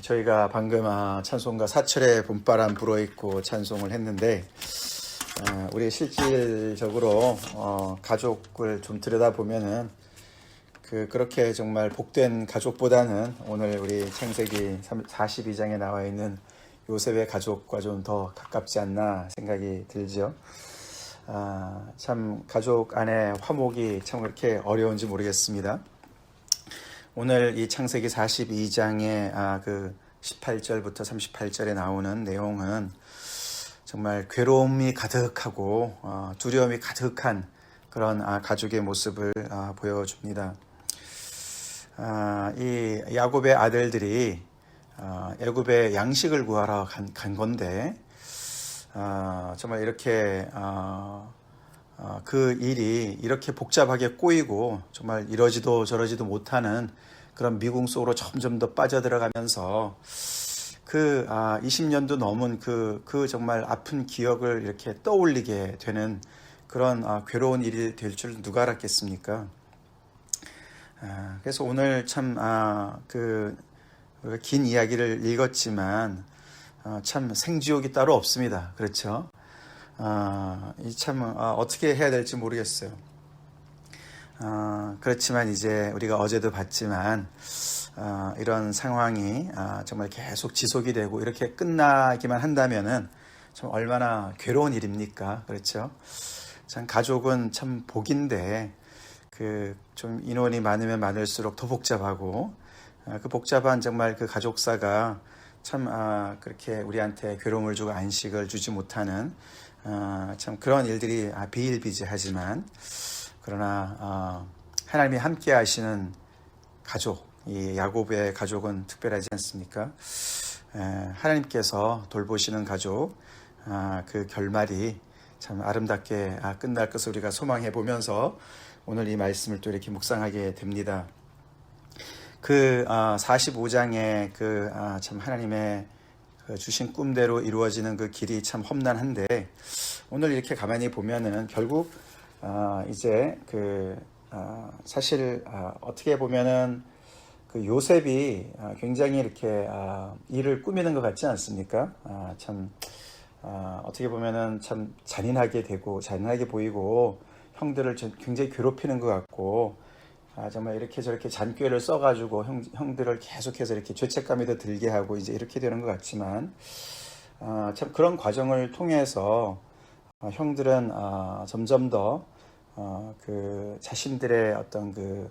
저희가 방금 찬송가 사철의 봄바람 불어있고 찬송을 했는데 우리 실질적으로 가족을 좀 들여다보면은 그렇게 정말 복된 가족보다는 오늘 우리 창세기 42장에 나와 있는 요셉의 가족과 좀 더 가깝지 않나 생각이 들죠. 참 가족 안에 화목이 참 그렇게 어려운지 모르겠습니다. 오늘 이 창세기 42장의 그 18절부터 38절에 나오는 내용은 정말 괴로움이 가득하고 두려움이 가득한 그런 가족의 모습을 보여줍니다. 이 야곱의 아들들이 애굽에 양식을 구하러 간 건데 정말 이렇게 그 일이 이렇게 복잡하게 꼬이고 정말 이러지도 저러지도 못하는 그런 미궁 속으로 점점 더 빠져들어가면서 20년도 넘은 그 정말 아픈 기억을 이렇게 떠올리게 되는 그런 괴로운 일이 될 줄 누가 알았겠습니까? 그래서 오늘 참 긴 이야기를 읽었지만 참 생지옥이 따로 없습니다. 그렇죠? 어떻게 해야 될지 모르겠어요. 그렇지만 이제 우리가 어제도 봤지만 이런 상황이 정말 계속 지속이 되고 이렇게 끝나기만 한다면은 참 얼마나 괴로운 일입니까? 그렇죠? 참 가족은 참 복인데 좀 인원이 많으면 많을수록 더 복잡하고 그 복잡한 정말 그 가족사가 참 그렇게 우리한테 괴로움을 주고 안식을 주지 못하는 참 그런 일들이 비일비재하지만 그러나 하나님이 함께 하시는 가족, 이 야곱의 가족은 특별하지 않습니까? 하나님께서 돌보시는 가족, 그 결말이 참 아름답게 끝날 것을 우리가 소망해 보면서 오늘 이 말씀을 또 이렇게 묵상하게 됩니다. 45장에 참 하나님의 주신 꿈대로 이루어지는 그 길이 참 험난한데 오늘 이렇게 가만히 보면은 결국 이제 사실 어떻게 보면은 요셉이 굉장히 이렇게 일을 꾸미는 것 같지 않습니까? 어떻게 보면은 참 잔인하게 보이고 형들을 굉장히 괴롭히는 것 같고 정말 이렇게 저렇게 잔꾀를 써가지고 형들을 계속해서 이렇게 죄책감이 더 들게 하고 이제 이렇게 되는 것 같지만 참 그런 과정을 통해서 형들은 점점 더 자신들의 어떤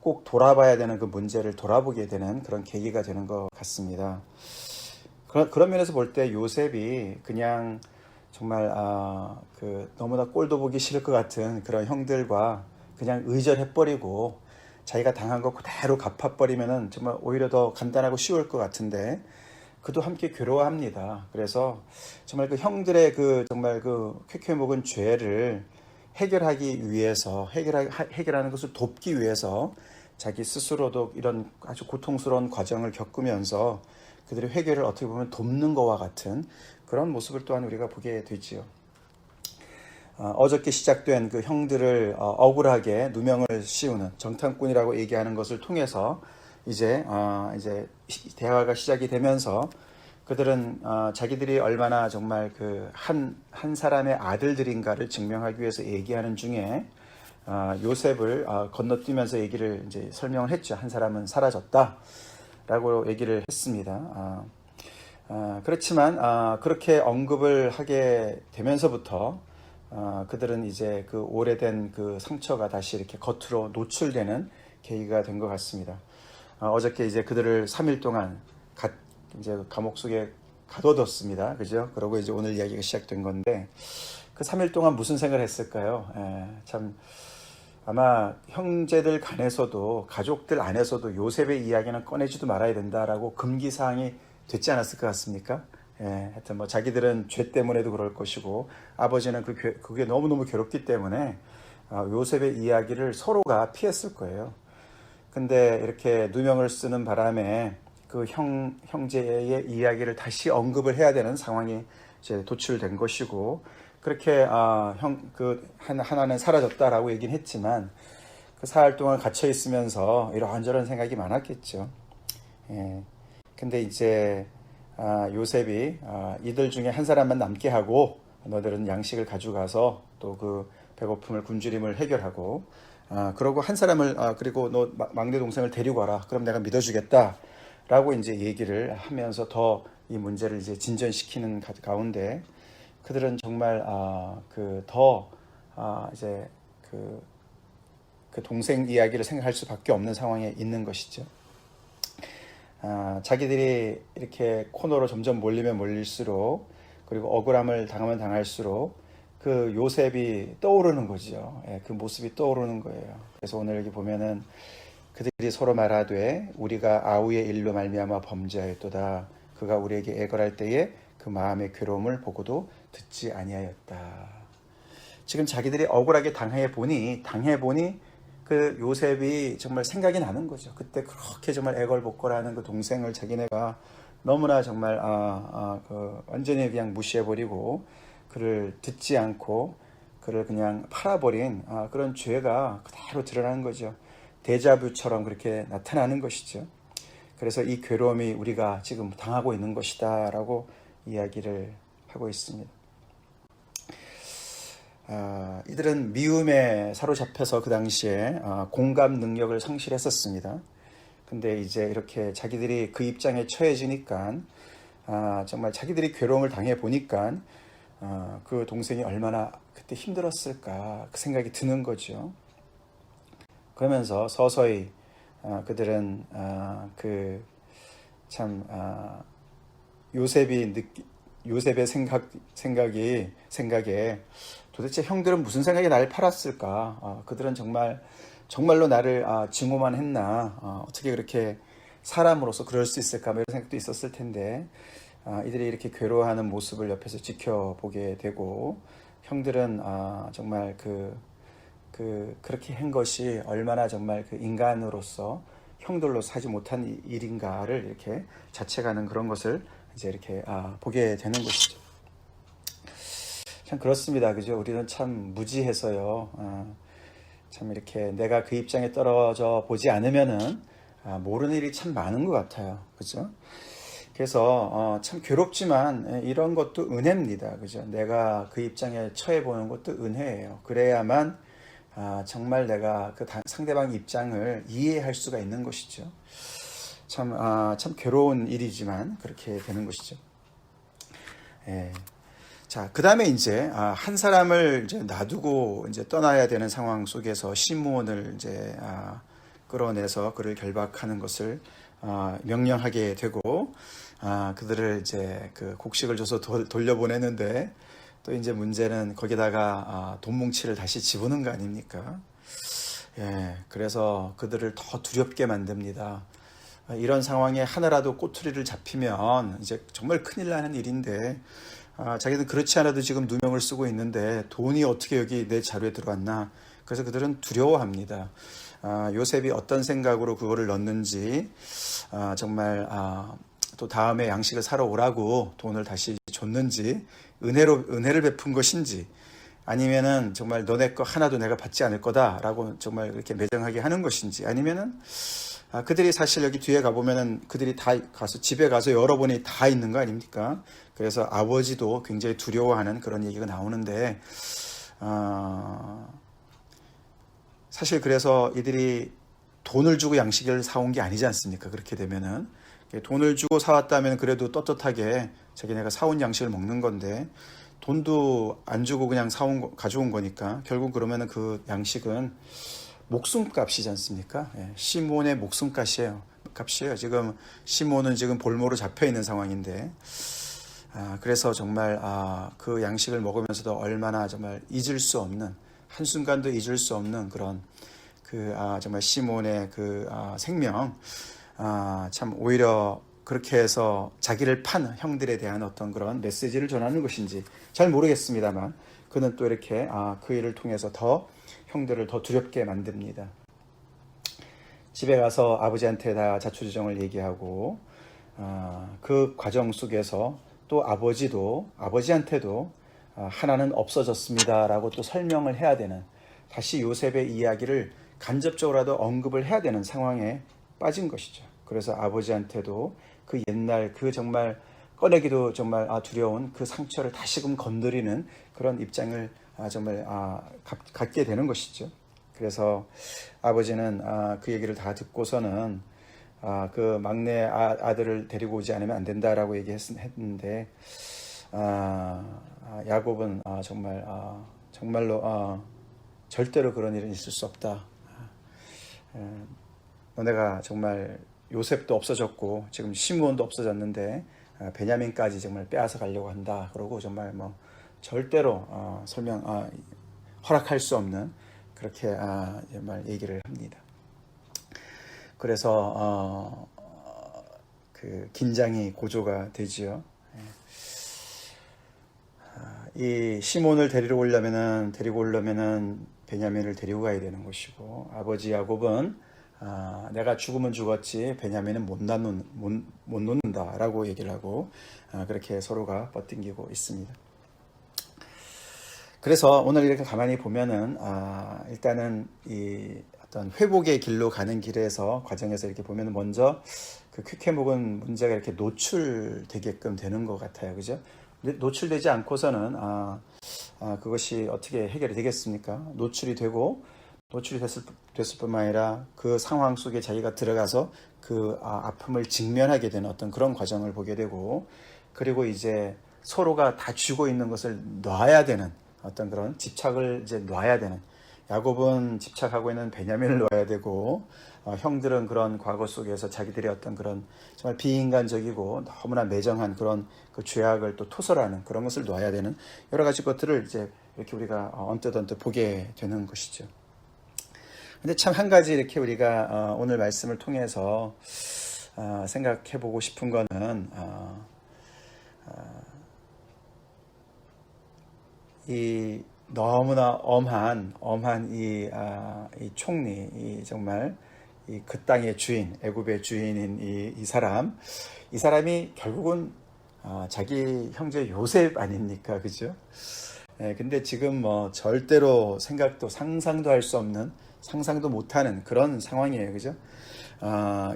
꼭 돌아봐야 되는 그 문제를 돌아보게 되는 그런 계기가 되는 것 같습니다. 그런 면에서 볼 때 요셉이 그냥 정말 너무나 꼴도 보기 싫을 것 같은 그런 형들과 그냥 의절해버리고 자기가 당한 거 그대로 갚아버리면은 정말 오히려 더 간단하고 쉬울 것 같은데 그도 함께 괴로워합니다. 그래서 정말 형들의 정말 쾌쾌 묵은 죄를 해결하기 위해서 해결하는 것을 돕기 위해서 자기 스스로도 이런 아주 고통스러운 과정을 겪으면서 그들의 회개를 어떻게 보면 돕는 것과 같은 그런 모습을 또한 우리가 보게 되지요. 어저께 시작된 그 형들을 억울하게 누명을 씌우는 정탐꾼이라고 얘기하는 것을 통해서 이제 대화가 시작이 되면서 그들은 자기들이 얼마나 정말 한 사람의 아들들인가를 증명하기 위해서 얘기하는 중에 요셉을 건너뛰면서 얘기를 이제 설명을 했죠. 한 사람은 사라졌다라고 얘기를 했습니다. 그렇지만 그렇게 언급을 하게 되면서부터 그들은 이제 오래된 상처가 다시 이렇게 겉으로 노출되는 계기가 된 것 같습니다. 어저께 이제 그들을 3일 동안 이제 감옥 속에 가둬뒀습니다. 그죠? 그러고 이제 오늘 이야기가 시작된 건데 그 3일 동안 무슨 생각을 했을까요? 참 아마 형제들 간에서도 가족들 안에서도 요셉의 이야기는 꺼내지도 말아야 된다라고 금기사항이 됐지 않았을 것 같습니까? 하여튼 자기들은 죄 때문에도 그럴 것이고 아버지는 그게 너무너무 괴롭기 때문에 요셉의 이야기를 서로가 피했을 거예요. 근데 이렇게 누명을 쓰는 바람에 형제의 이야기를 다시 언급을 해야 되는 상황이 이제 도출된 것이고 그렇게 하나는 사라졌다라고 얘기는 했지만 그 사흘 동안 갇혀 있으면서 이런저런 생각이 많았겠죠. 근데 이제 요셉이 이들 중에 한 사람만 남게 하고 너희들은 양식을 가져가서 또 그 배고픔을 굶주림을 해결하고 그러고 한 사람을 그리고 너 막내 동생을 데리고 와라. 그럼 내가 믿어주겠다라고 이제 얘기를 하면서 더 이 문제를 이제 진전시키는 가운데 그들은 정말 그더 이제 그 동생 이야기를 생각할 수밖에 없는 상황에 있는 것이죠. 자기들이 이렇게 코너로 점점 몰리면 몰릴수록 그리고 억울함을 당하면 당할수록 그 요셉이 떠오르는 거죠. 예, 그 모습이 떠오르는 거예요. 그래서 오늘 여기 보면은 그들이 서로 말하되 우리가 아우의 일로 말미암아 범죄하였도다. 그가 우리에게 애걸할 때에 그 마음의 괴로움을 보고도 듣지 아니하였다. 지금 자기들이 억울하게 당해 보니 그 요셉이 정말 생각이 나는 거죠. 그때 그렇게 정말 애걸복걸하는 그 동생을 자기네가 너무나 정말 완전히 그냥 무시해버리고 그를 듣지 않고 그를 그냥 팔아버린 그런 죄가 그대로 드러나는 거죠. 데자뷰처럼 그렇게 나타나는 것이죠. 그래서 이 괴로움이 우리가 지금 당하고 있는 것이다 라고 이야기를 하고 있습니다. 이들은 미움에 사로잡혀서 그 당시에 공감 능력을 상실했었습니다. 근데 이제 이렇게 자기들이 그 입장에 처해지니까 정말 자기들이 괴로움을 당해 보니까 그 동생이 얼마나 그때 힘들었을까 그 생각이 드는 거죠. 그러면서 서서히 그들은 그 참 요셉의 생각에 도대체 형들은 무슨 생각에 나를 팔았을까? 그들은 정말로 나를 증오만 했나? 어떻게 그렇게 사람으로서 그럴 수 있을까? 뭐 이런 생각도 있었을 텐데 이들이 이렇게 괴로워하는 모습을 옆에서 지켜보게 되고 형들은 정말 그렇게 한 것이 얼마나 정말 그 인간으로서 형들로서 하지 못한 일인가를 이렇게 자책하는 그런 것을 이제 이렇게 보게 되는 것이죠. 참 그렇습니다. 그죠? 우리는 참 무지해서요. 참 이렇게 내가 그 입장에 떨어져 보지 않으면은 모르는 일이 참 많은 것 같아요. 그죠? 그래서 참 괴롭지만 이런 것도 은혜입니다. 그죠? 내가 그 입장에 처해 보는 것도 은혜예요. 그래야만 정말 내가 그 상대방 입장을 이해할 수가 있는 것이죠. 참 괴로운 일이지만 그렇게 되는 것이죠. 예. 자, 그 다음에 이제 한 사람을 이제 놔두고 이제 떠나야 되는 상황 속에서 시므온을 이제 끌어내서 그를 결박하는 것을 명령하게 되고 그들을 이제 그 곡식을 줘서 돌려보내는데 또 이제 문제는 거기다가 돈 뭉치를 다시 집어넣은 거 아닙니까? 예, 그래서 그들을 더 두렵게 만듭니다. 이런 상황에 하나라도 꼬투리를 잡히면 이제 정말 큰일 나는 일인데 자기는 그렇지 않아도 지금 누명을 쓰고 있는데 돈이 어떻게 여기 내 자루에 들어왔나? 그래서 그들은 두려워합니다. 요셉이 어떤 생각으로 그거를 넣는지 정말 또 다음에 양식을 사러 오라고 돈을 다시 줬는지 은혜를 베푼 것인지 아니면은 정말 너네 거 하나도 내가 받지 않을 거다라고 정말 이렇게 매정하게 하는 것인지 아니면은 그들이 사실 여기 뒤에 가보면은 그들이 다 가서 집에 가서 열어보니 다 있는 거 아닙니까? 그래서 아버지도 굉장히 두려워하는 그런 얘기가 나오는데 사실 그래서 이들이 돈을 주고 양식을 사온 게 아니지 않습니까? 그렇게 되면은 돈을 주고 사왔다면 그래도 떳떳하게 자기네가 사온 양식을 먹는 건데 돈도 안 주고 그냥 가져온 거니까 결국 그러면은 그 양식은 목숨값이지 않습니까? 예, 시몬의 목숨값이에요. 지금 시몬은 지금 볼모로 잡혀 있는 상황인데 그래서 정말 그 양식을 먹으면서도 얼마나 정말 잊을 수 없는 한순간도 잊을 수 없는 그런 정말 시몬의 생명 참 오히려 그렇게 해서 자기를 판 형들에 대한 어떤 그런 메시지를 전하는 것인지 잘 모르겠습니다만 그는 또 이렇게 그 일을 통해서 더 형들을 더 두렵게 만듭니다. 집에 가서 아버지한테 다 자초지종을 얘기하고 그 과정 속에서 또 아버지한테도 하나는 없어졌습니다라고 또 설명을 해야 되는 다시 요셉의 이야기를 간접적으로라도 언급을 해야 되는 상황에 빠진 것이죠. 그래서 아버지한테도 그 옛날 그 정말 꺼내기도 정말 두려운 그 상처를 다시금 건드리는 그런 입장을 정말 갖게 되는 것이죠. 그래서 아버지는 그 얘기를 다 듣고서는 그 막내 아들을 데리고 오지 않으면 안 된다라고 얘기했는데 야곱은 정말로 절대로 그런 일은 있을 수 없다. 너네가 정말 요셉도 없어졌고 지금 시므온도 없어졌는데 베냐민까지 정말 빼앗아 가려고 한다. 그러고 정말 뭐 절대로 허락할 수 없는 그렇게 정말 얘기를 합니다. 그래서 그 긴장이 고조가 되지요. 이 시몬을 데리고 오려면은 베냐민을 데리고 가야 되는 것이고, 아버지 야곱은 내가 죽으면 죽었지 베냐민은 못 놓는다라고 얘기를 하고 그렇게 서로가 버팅기고 있습니다. 그래서 오늘 이렇게 가만히 보면은 일단은 이 어떤 회복의 길로 가는 길에서 과정에서 이렇게 보면은 먼저 그 쾌쾌목은 문제가 이렇게 노출되게끔 되는 것 같아요, 그죠? 노출되지 않고서는 그것이 어떻게 해결이 되겠습니까? 노출이 됐을 뿐만 아니라 그 상황 속에 자기가 들어가서 그 아픔을 직면하게 되는 어떤 그런 과정을 보게 되고, 그리고 이제 서로가 다 쥐고 있는 것을 놔야 되는 어떤 그런 집착을 이제 놔야 되는, 야곱은 집착하고 있는 베냐민을 놔야 되고 형들은 그런 과거 속에서 자기들의 어떤 그런 정말 비인간적이고 너무나 매정한 그런 그 죄악을 또 토설하는 그런 것을 놔야 되는 여러 가지 것들을 이제 이렇게 우리가 언뜻 보게 되는 것이죠. 근데 참 한 가지 이렇게 우리가 오늘 말씀을 통해서 생각해 보고 싶은 거는 이 너무나 엄한 이 총리, 이 정말 그 땅의 주인, 애굽의 주인인 이 사람이 결국은 자기 형제 요셉 아닙니까, 그죠? 근데 지금 뭐 절대로 상상도 할 수 없는, 상상도 못하는 그런 상황이에요, 그죠?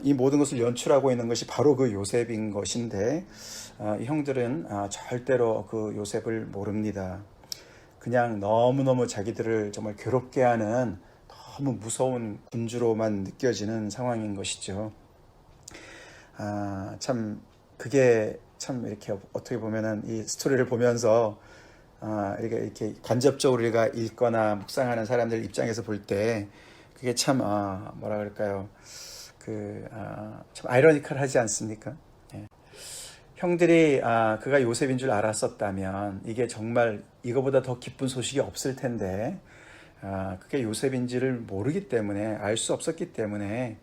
이 모든 것을 연출하고 있는 것이 바로 그 요셉인 것인데 이 형들은 절대로 그 요셉을 모릅니다. 그냥 너무너무 자기들을 정말 괴롭게 하는 너무 무서운 군주로만 느껴지는 상황인 것이죠. 참 그게 참 이렇게 어떻게 보면은 이 스토리를 보면서 이렇게 간접적으로 우리가 읽거나 묵상하는 사람들 입장에서 볼 때 그게 참 뭐라 그럴까요? 참 아이러니컬하지 않습니까? 예. 형들이 그가 요셉인 줄 알았었다면 이게 정말 이거보다 더 기쁜 소식이 없을 텐데 그게 요셉인지를 모르기 때문에, 알 수 없었기 때문에,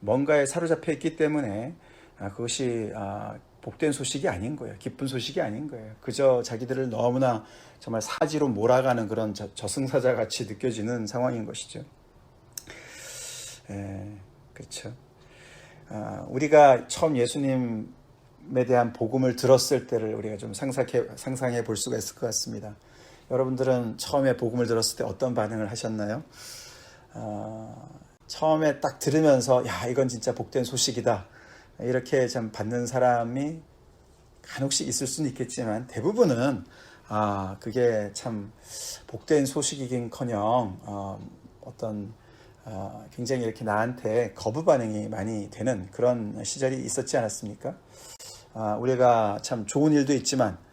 뭔가에 사로잡혀 있기 때문에 그것이 복된 소식이 아닌 거예요. 기쁜 소식이 아닌 거예요. 그저 자기들을 너무나 정말 사지로 몰아가는 그런 저승사자 같이 느껴지는 상황인 것이죠. 그렇죠. 우리가 처음 예수님에 대한 복음을 들었을 때를 우리가 좀 상상해 볼 수가 있을 것 같습니다. 여러분들은 처음에 복음을 들었을 때 어떤 반응을 하셨나요? 처음에 딱 들으면서 야, 이건 진짜 복된 소식이다, 이렇게 좀 받는 사람이 간혹씩 있을 수는 있겠지만 대부분은 그게 참 복된 소식이긴커녕 어떤 굉장히 이렇게 나한테 거부 반응이 많이 되는 그런 시절이 있었지 않았습니까? 우리가 참 좋은 일도 있지만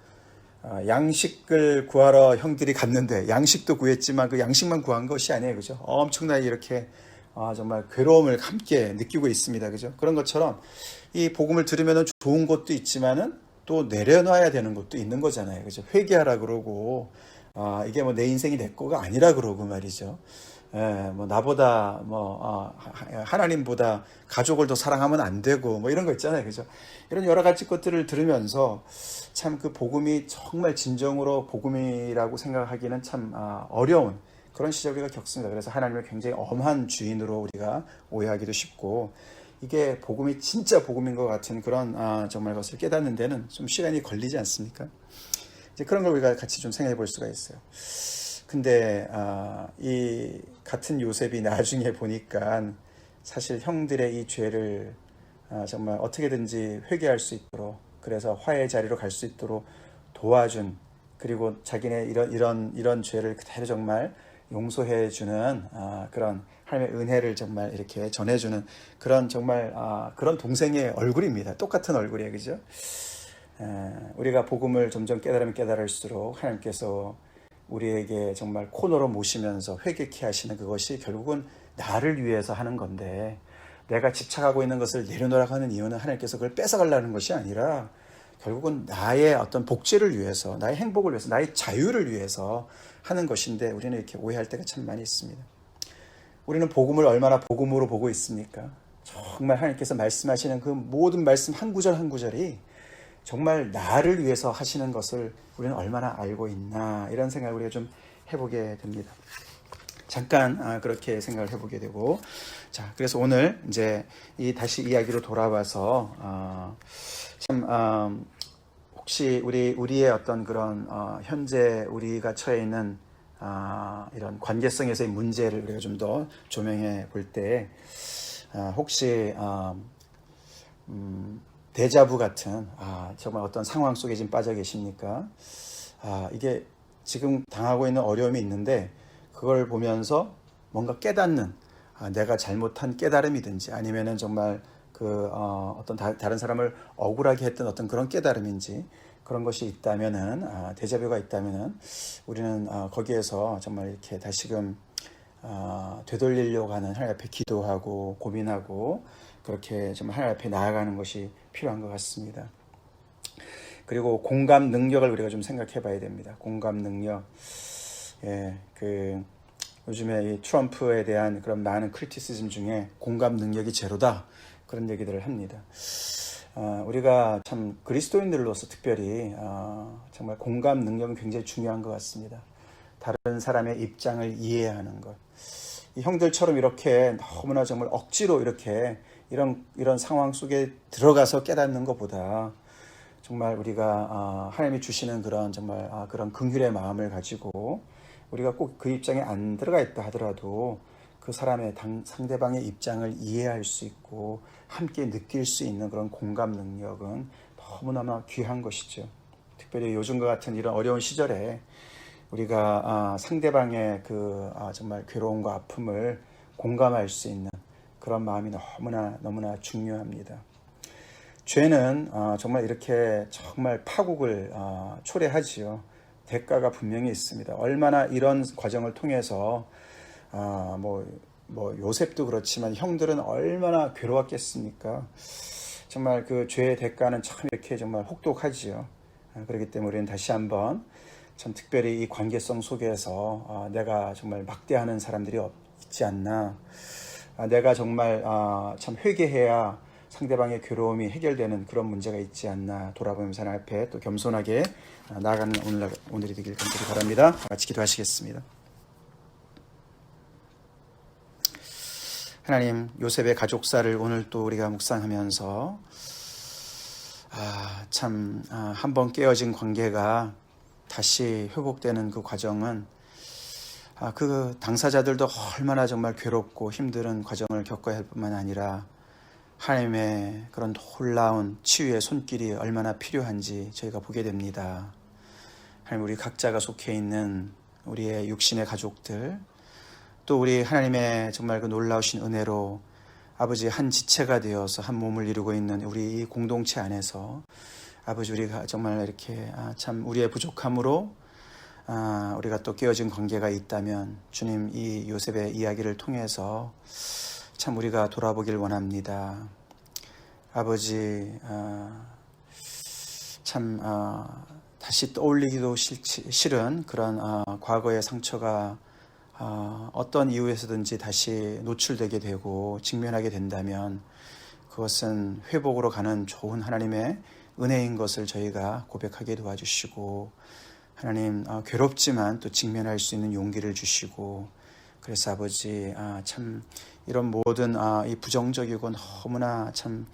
양식을 구하러 형들이 갔는데 양식도 구했지만 그 양식만 구한 것이 아니에요, 그죠? 엄청나게 이렇게 정말 괴로움을 함께 느끼고 있습니다, 그죠? 그런 것처럼 이 복음을 들으면 좋은 것도 있지만은 또 내려놔야 되는 것도 있는 거잖아요, 그죠? 회개하라 그러고 이게 뭐 내 인생이 내 거가 아니라 그러고 말이죠. 뭐 나보다 하나님보다 가족을 더 사랑하면 안 되고 뭐 이런 거 있잖아요, 그죠? 이런 여러 가지 것들을 들으면서 참 그 복음이 정말 진정으로 복음이라고 생각하기는 참 어려운 그런 시절 우리가 겪습니다. 그래서 하나님을 굉장히 엄한 주인으로 우리가 오해하기도 쉽고, 이게 복음이 진짜 복음인 것 같은 그런 정말 것을 깨닫는 데는 좀 시간이 걸리지 않습니까? 이제 그런 걸 우리가 같이 좀 생각해 볼 수가 있어요. 근데 이 같은 요셉이 나중에 보니까 사실 형들의 이 죄를 정말 어떻게든지 회개할 수 있도록, 그래서 화해의 자리로 갈 수 있도록 도와준, 그리고 자기네 이런 죄를 그대로 정말 용서해 주는 그런 하나님의 은혜를 정말 이렇게 전해주는 그런 정말 그런 동생의 얼굴입니다. 똑같은 얼굴이에요, 그죠? 우리가 복음을 점점 깨달으면 깨달을수록 하나님께서 우리에게 정말 코너로 모시면서 회개케 하시는 그것이 결국은 나를 위해서 하는 건데, 내가 집착하고 있는 것을 내려놓으라고 하는 이유는 하나님께서 그걸 뺏어가려는 것이 아니라 결국은 나의 어떤 복제를 위해서, 나의 행복을 위해서, 나의 자유를 위해서 하는 것인데, 우리는 이렇게 오해할 때가 참 많이 있습니다. 우리는 복음을 얼마나 복음으로 보고 있습니까? 정말 하나님께서 말씀하시는 그 모든 말씀 한 구절 한 구절이 정말 나를 위해서 하시는 것을 우리는 얼마나 알고 있나, 이런 생각을 우리가 좀 해보게 됩니다. 잠깐 그렇게 생각을 해보게 되고, 자, 그래서 오늘 이제 다시 이야기로 돌아와서 참 혹시 우리의 어떤 그런 현재 우리가 처해 있는 이런 관계성에서의 문제를 우리가 좀 더 조명해 볼 때, 혹시 데자부 같은 정말 어떤 상황 속에 지금 빠져 계십니까? 이게 지금 당하고 있는 어려움이 있는데, 그걸 보면서 뭔가 깨닫는, 내가 잘못한 깨달음이든지, 아니면은 정말 어떤 다른 사람을 억울하게 했던 어떤 그런 깨달음인지, 그런 것이 있다면은, 데자뷰가 있다면은, 우리는 거기에서 정말 이렇게 다시금 되돌리려고 하는, 하나님 앞에 기도하고 고민하고 그렇게 정말 하나님 앞에 나아가는 것이 필요한 것 같습니다. 그리고 공감 능력을 우리가 좀 생각해 봐야 됩니다. 공감 능력. 요즘에 이 트럼프에 대한 그런 많은 크리티시즘 중에 공감 능력이 제로다, 그런 얘기들을 합니다. 우리가 참 그리스도인들로서 특별히 정말 공감 능력은 굉장히 중요한 것 같습니다. 다른 사람의 입장을 이해하는 것. 이 형들처럼 이렇게 너무나 정말 억지로 이렇게 이런 상황 속에 들어가서 깨닫는 것보다, 정말 우리가 하나님이 주시는 그런 정말 그런 긍휼의 마음을 가지고, 우리가 꼭 그 입장에 안 들어가 있다 하더라도 그 사람의 상대방의 입장을 이해할 수 있고 함께 느낄 수 있는 그런 공감 능력은 너무너무 귀한 것이죠. 특별히 요즘과 같은 이런 어려운 시절에 우리가 상대방의 정말 괴로움과 아픔을 공감할 수 있는 그런 마음이 너무나 중요합니다. 죄는 정말 이렇게 정말 파국을 초래하지요. 대가가 분명히 있습니다. 얼마나 이런 과정을 통해서 요셉도 그렇지만 형들은 얼마나 괴로웠겠습니까? 정말 그 죄의 대가는 참 이렇게 정말 혹독하지요. 그렇기 때문에 우리는 다시 한번 참 특별히 이 관계성 속에서 내가 정말 막대하는 사람들이 있지 않나, 내가 정말 참 회개해야 상대방의 괴로움이 해결되는 그런 문제가 있지 않나 돌아보면서 하나님 앞에 또 겸손하게 나아가는 오늘이 되길 간절히 바랍니다. 같이 기도하시겠습니다. 하나님, 요셉의 가족사를 오늘 또 우리가 묵상하면서 참 한번 깨어진 관계가 다시 회복되는 그 과정은 그 당사자들도 얼마나 정말 괴롭고 힘든 과정을 겪어야 할 뿐만 아니라 하나님의 그런 놀라운 치유의 손길이 얼마나 필요한지 저희가 보게 됩니다. 하나님, 우리 각자가 속해 있는 우리의 육신의 가족들, 또 우리 하나님의 정말 그 놀라우신 은혜로 아버지 한 지체가 되어서 한 몸을 이루고 있는 우리 이 공동체 안에서 아버지, 우리가 정말 이렇게 참 우리의 부족함으로 우리가 또 깨어진 관계가 있다면 주님, 이 요셉의 이야기를 통해서 참 우리가 돌아보길 원합니다. 아버지, 참 다시 떠올리기도 싫은 그런 과거의 상처가 어떤 이유에서든지 다시 노출되게 되고 직면하게 된다면 그것은 회복으로 가는 좋은 하나님의 은혜인 것을 저희가 고백하게 도와주시고, 하나님, 괴롭지만 또 직면할 수 있는 용기를 주시고, 그래서 아버지, 참 이런 모든 이 부정적이고 너무나 참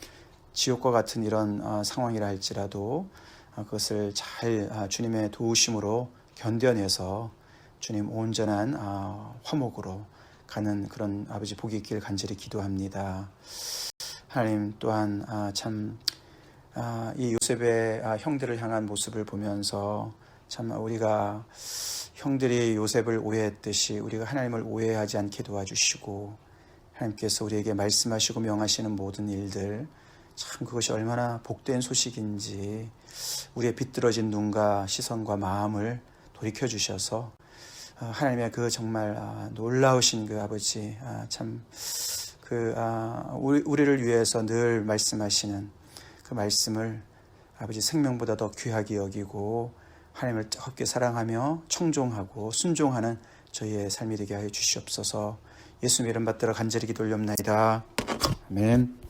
지옥과 같은 이런 상황이라 할지라도 그것을 잘 주님의 도우심으로 견뎌내서 주님 온전한 화목으로 가는 그런 아버지 복이 있기를 간절히 기도합니다. 하나님 또한 이 요셉의 형들을 향한 모습을 보면서 참 우리가 형들이 요셉을 오해했듯이 우리가 하나님을 오해하지 않게 도와주시고, 하나님께서 우리에게 말씀하시고 명하시는 모든 일들, 참 그것이 얼마나 복된 소식인지 우리의 비뚤어진 눈과 시선과 마음을 돌이켜 주셔서 하나님의 그 정말 놀라우신 그 아버지, 우리를 위해서 늘 말씀하시는 그 말씀을 아버지 생명보다 더 귀하게 여기고 하나님을 뜨겁게 사랑하며 청종하고 순종하는 저희의 삶이 되게 하여 주시옵소서. 예수님 이름 받들어 간절히 기도 올려옵나이다. 아멘.